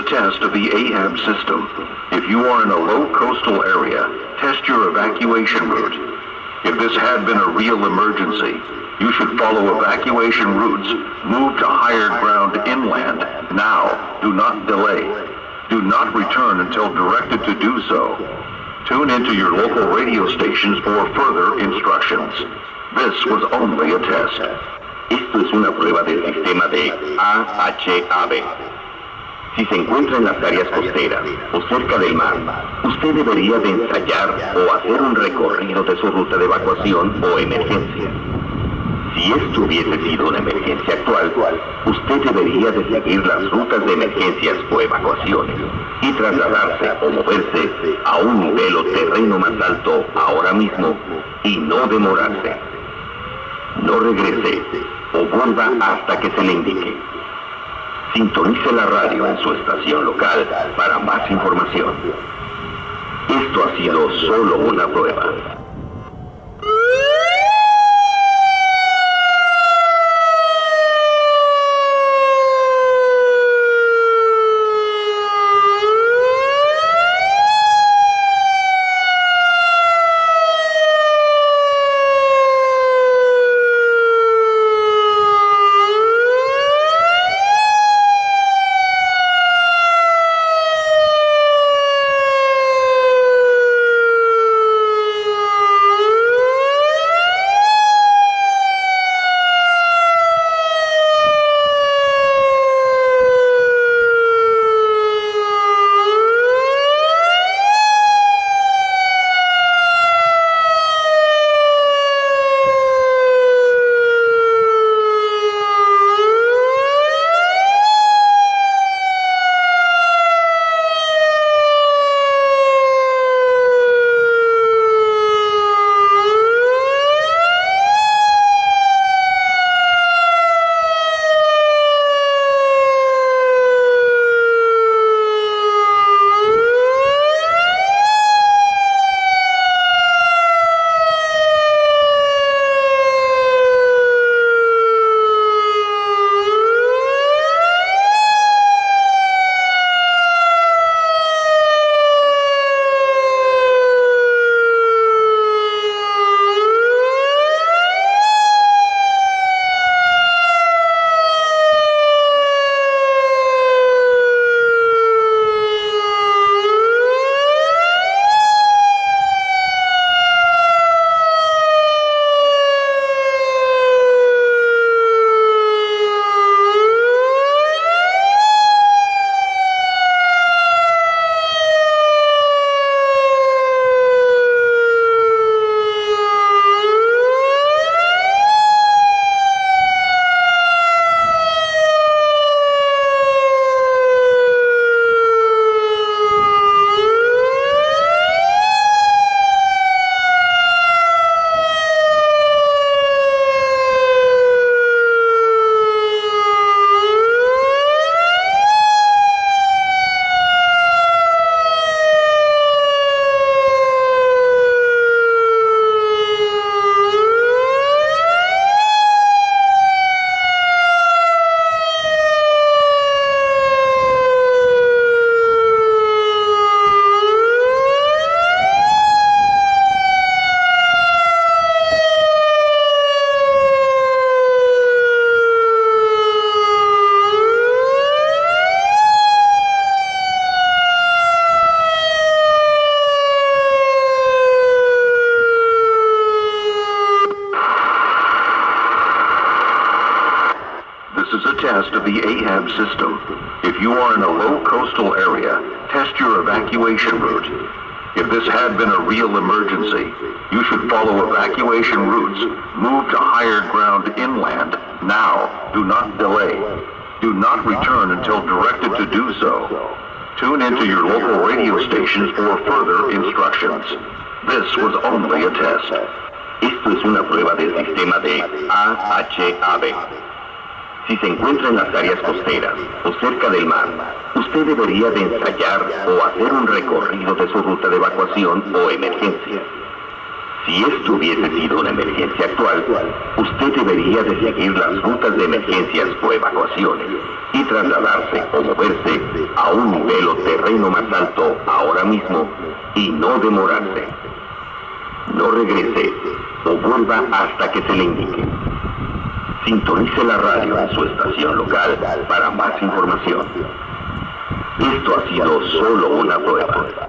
test of the AHAB system. If you are in a low coastal area, test your evacuation route. If this had been a real emergency, you should follow evacuation routes. Move to higher ground inland now. Do not delay. Do not return until directed to do so. Tune into your local radio stations for further instructions. This was only a test. Esto es una prueba del sistema de AHAB. Si se encuentra en las áreas costeras o cerca del mar, usted debería de ensayar o hacer un recorrido de su ruta de evacuación o emergencia. Si esto hubiese sido una emergencia actual, usted debería de seguir las rutas de emergencias o evacuaciones y trasladarse o moverse a un nivel o terreno más alto ahora mismo y no demorarse. No regrese o vuelva hasta que se le indique. Sintonice la radio en su estación local para más información. Esto ha sido solo una prueba. test of the AHAB system. If you are in a low coastal area, test your evacuation route. If this had been a real emergency, you should follow evacuation routes. Move to higher ground inland now. Do not delay. Do not return until directed to do so. Tune into your local radio stations for further instructions. This was only a test. Esto es una prueba del sistema de AHAB. Si se encuentra en las áreas costeras o cerca del mar, usted debería de ensayar o hacer un recorrido de su ruta de evacuación o emergencia. Si esto hubiese sido una emergencia actual, usted debería de seguir las rutas de emergencias o evacuaciones y trasladarse o moverse a un nivel o terreno más alto ahora mismo y no demorarse. No regrese o vuelva hasta que se le indique. Sintonice la radio en su estación local para más información. Esto ha sido solo una prueba.